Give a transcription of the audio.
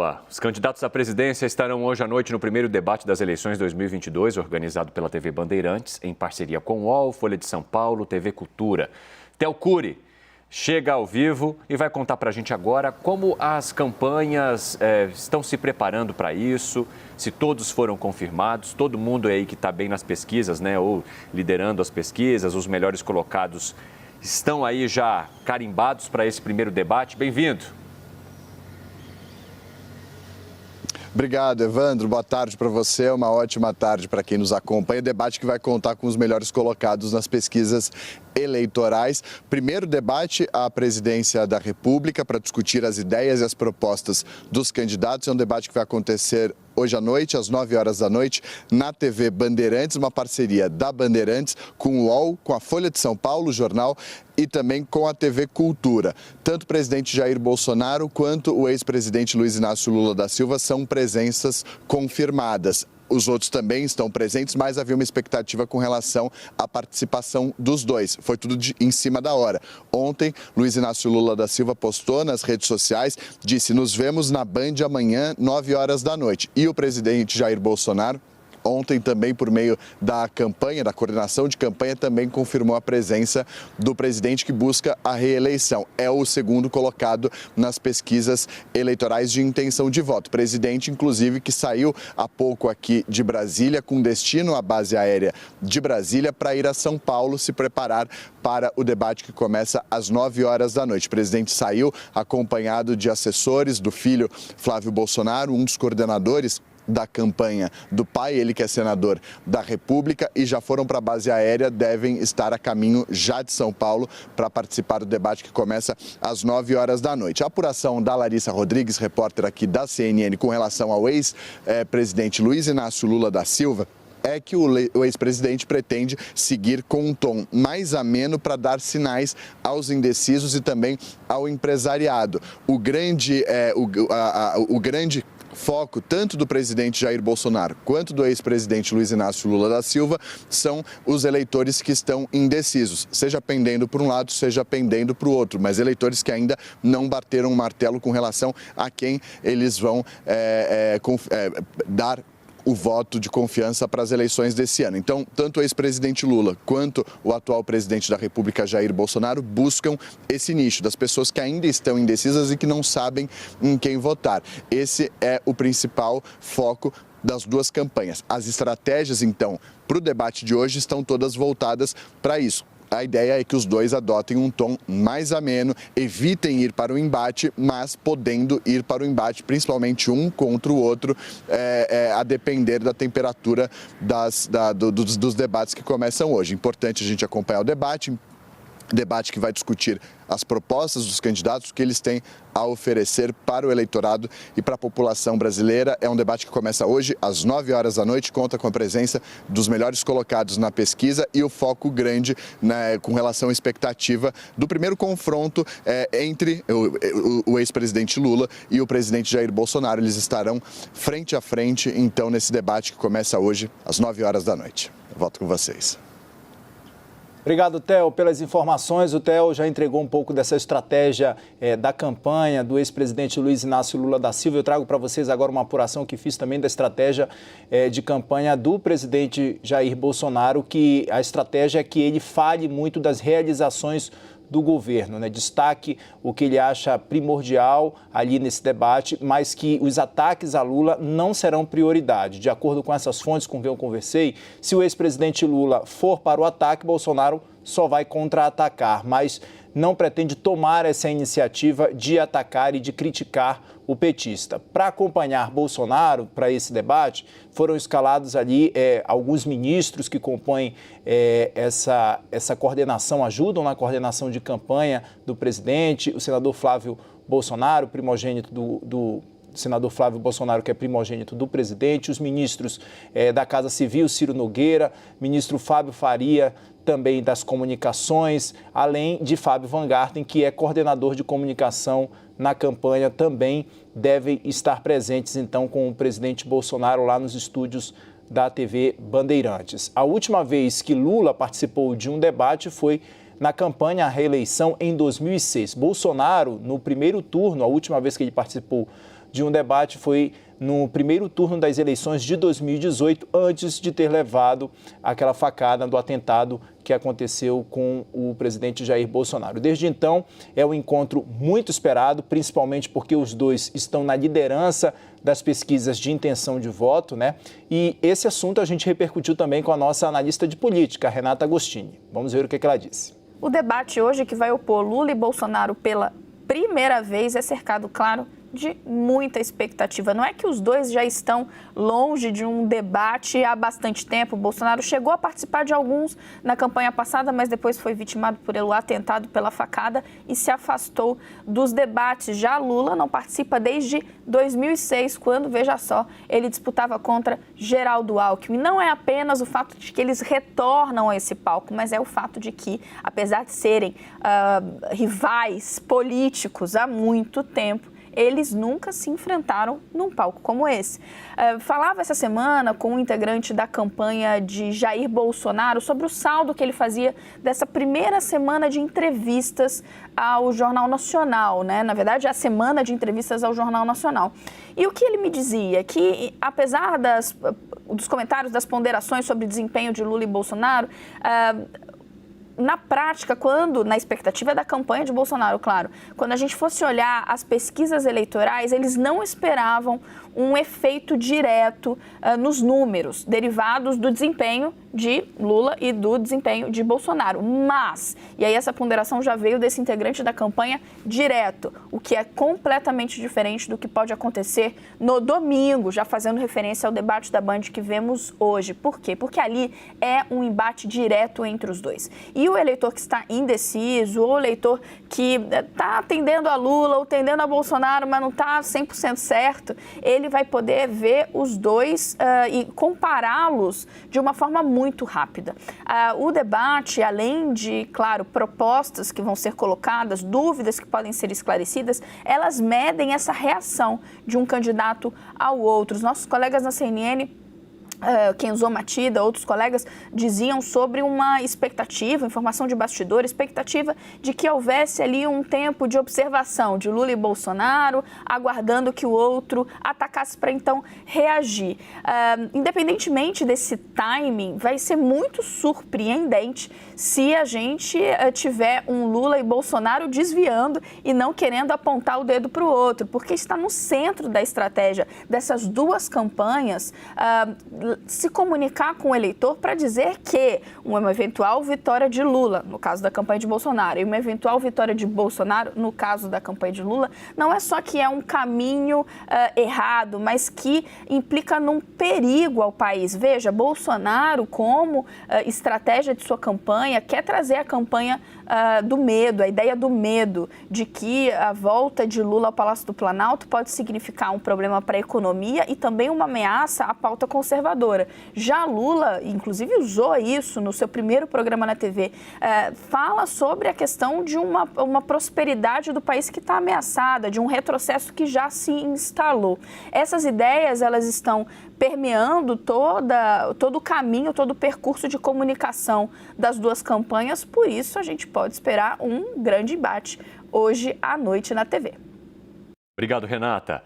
Boa. Os candidatos à presidência estarão hoje à noite no primeiro debate das eleições 2022, organizado pela TV Bandeirantes, em parceria com o UOL, Folha de São Paulo, TV Cultura. Theo Cury chega ao vivo e vai contar para a gente agora como as campanhas estão se preparando para isso, se todos foram confirmados, todo mundo aí que está bem nas pesquisas, né, ou liderando as pesquisas, os melhores colocados estão aí já carimbados para esse primeiro debate. Bem-vindo. Obrigado, Evandro. Boa tarde para você, uma ótima tarde para quem nos acompanha. Debate que vai contar com os melhores colocados nas pesquisas eleitorais. Primeiro debate à presidência da República para discutir as ideias e as propostas dos candidatos. É um debate que vai acontecer hoje à noite, às 9 horas da noite, na TV Bandeirantes, uma parceria da Bandeirantes com o UOL, com a Folha de São Paulo, o jornal, e também com a TV Cultura. Tanto o presidente Jair Bolsonaro quanto o ex-presidente Luiz Inácio Lula da Silva são presenças confirmadas. Os outros também estão presentes, mas havia uma expectativa com relação à participação dos dois. Foi tudo em cima da hora. Ontem, Luiz Inácio Lula da Silva postou nas redes sociais, disse: "Nos vemos na Band amanhã, 9 horas da noite". E o presidente Jair Bolsonaro, ontem também, por meio da campanha, da coordenação de campanha, também confirmou a presença do presidente que busca a reeleição. É o segundo colocado nas pesquisas eleitorais de intenção de voto. Presidente, inclusive, que saiu há pouco aqui de Brasília, com destino à base aérea de Brasília, para ir a São Paulo se preparar para o debate que começa às 9 horas da noite. O presidente saiu acompanhado de assessores do filho Flávio Bolsonaro, um dos coordenadores da campanha do pai, ele que é senador da República, e já foram para a base aérea, devem estar a caminho já de São Paulo para participar do debate que começa às 9 horas da noite. A apuração da Larissa Rodrigues, repórter aqui da CNN, com relação ao ex-presidente Luiz Inácio Lula da Silva, é que o ex-presidente pretende seguir com um tom mais ameno para dar sinais aos indecisos e também ao empresariado. O grande foco tanto do presidente Jair Bolsonaro quanto do ex-presidente Luiz Inácio Lula da Silva são os eleitores que estão indecisos, seja pendendo para um lado, seja pendendo para o outro, mas eleitores que ainda não bateram o martelo com relação a quem eles vão dar o voto de confiança para as eleições desse ano. Então, tanto o ex-presidente Lula quanto o atual presidente da República, Jair Bolsonaro, buscam esse nicho das pessoas que ainda estão indecisas e que não sabem em quem votar. Esse é o principal foco das duas campanhas. As estratégias, então, para o debate de hoje estão todas voltadas para isso. A ideia é que os dois adotem um tom mais ameno, evitem ir para o embate, mas podendo ir para o embate, principalmente um contra o outro, a depender da temperatura dos debates que começam hoje. Importante a gente acompanhar o debate que vai discutir as propostas dos candidatos, o que eles têm a oferecer para o eleitorado e para a população brasileira. É um debate que começa hoje às 9 horas da noite, conta com a presença dos melhores colocados na pesquisa e o foco grande, né, com relação à expectativa do primeiro confronto entre o ex-presidente Lula e o presidente Jair Bolsonaro. Eles estarão frente a frente, então, nesse debate que começa hoje às 9 horas da noite. Eu volto com vocês. Obrigado, Theo, pelas informações. O Theo já entregou um pouco dessa estratégia da campanha do ex-presidente Luiz Inácio Lula da Silva. Eu trago para vocês agora uma apuração que fiz também da estratégia de campanha do presidente Jair Bolsonaro, que a estratégia é que ele fale muito das realizações do governo, né? Destaque o que ele acha primordial ali nesse debate, mas que os ataques a Lula não serão prioridade. De acordo com essas fontes com quem eu conversei, se o ex-presidente Lula for para o ataque, Bolsonaro só vai contra-atacar, mas não pretende tomar essa iniciativa de atacar e de criticar o petista. Para acompanhar Bolsonaro para esse debate, foram escalados ali alguns ministros que compõem essa coordenação, ajudam na coordenação de campanha do presidente, o senador Flávio Bolsonaro, primogênito do senador Flávio Bolsonaro, que é primogênito do presidente, os ministros da Casa Civil, Ciro Nogueira, ministro Fábio Faria, também das comunicações, além de Fábio Van Garten, que é coordenador de comunicação na campanha, também devem estar presentes, então, com o presidente Bolsonaro lá nos estúdios da TV Bandeirantes. A última vez que Lula participou de um debate foi na campanha à reeleição em 2006. Bolsonaro, no primeiro turno, a última vez que ele participou de um debate foi no primeiro turno das eleições de 2018, antes de ter levado aquela facada do atentado que aconteceu com o presidente Jair Bolsonaro. Desde então, é um encontro muito esperado, principalmente porque os dois estão na liderança das pesquisas de intenção de voto, né? E esse assunto a gente repercutiu também com a nossa analista de política, Renata Agostini. Vamos ver o que ela disse. O debate hoje, que vai opor Lula e Bolsonaro pela primeira vez, é cercado, claro, de muita expectativa. Não é que os dois já estão longe de um debate há bastante tempo. O Bolsonaro chegou a participar de alguns na campanha passada, mas depois foi vitimado por um atentado pela facada e se afastou dos debates. Já Lula não participa desde 2006, quando, veja só, ele disputava contra Geraldo Alckmin. Não é apenas o fato de que eles retornam a esse palco, mas é o fato de que, apesar de serem rivais políticos há muito tempo, eles nunca se enfrentaram num palco como esse. Falava essa semana com um integrante da campanha de Jair Bolsonaro sobre o saldo que ele fazia dessa primeira semana de entrevistas ao Jornal Nacional, né? Na verdade, a semana de entrevistas ao Jornal Nacional. E o que ele me dizia? Que, apesar dos comentários, das ponderações sobre o desempenho de Lula e Bolsonaro, na prática, na expectativa da campanha de Bolsonaro, claro, quando a gente fosse olhar as pesquisas eleitorais, eles não esperavam um efeito direto nos números derivados do desempenho de Lula e do desempenho de Bolsonaro. Mas, e aí essa ponderação já veio desse integrante da campanha direto, o que é completamente diferente do que pode acontecer no domingo, já fazendo referência ao debate da Band que vemos hoje. Por quê? Porque ali é um embate direto entre os dois. E o eleitor que está indeciso, ou o eleitor que está tendendo a Lula ou tendendo a Bolsonaro, mas não está 100% certo, ele vai poder ver os dois e compará-los de uma forma muito rápida. O debate, além de, claro, propostas que vão ser colocadas, dúvidas que podem ser esclarecidas, elas medem essa reação de um candidato ao outro. Os nossos colegas na CNN, Kenzo Matida, outros colegas, diziam sobre uma expectativa, informação de bastidor, expectativa de que houvesse ali um tempo de observação de Lula e Bolsonaro, aguardando que o outro atacasse para então reagir. Independentemente desse timing, vai ser muito surpreendente se a gente tiver um Lula e Bolsonaro desviando e não querendo apontar o dedo para o outro, porque está no centro da estratégia dessas duas campanhas se comunicar com o eleitor para dizer que uma eventual vitória de Lula, no caso da campanha de Bolsonaro, e uma eventual vitória de Bolsonaro, no caso da campanha de Lula, não é só que é um caminho errado, mas que implica num perigo ao país. Veja, Bolsonaro, como estratégia de sua campanha, quer trazer a campanha do medo, a ideia do medo, de que a volta de Lula ao Palácio do Planalto pode significar um problema para a economia e também uma ameaça à pauta conservadora. Já Lula, inclusive, usou isso no seu primeiro programa na TV, fala sobre a questão de uma prosperidade do país que está ameaçada, de um retrocesso que já se instalou. Essas ideias, elas estão permeando todo o caminho, todo o percurso de comunicação das duas campanhas, por isso a gente pode esperar um grande embate hoje à noite na TV. Obrigado, Renata.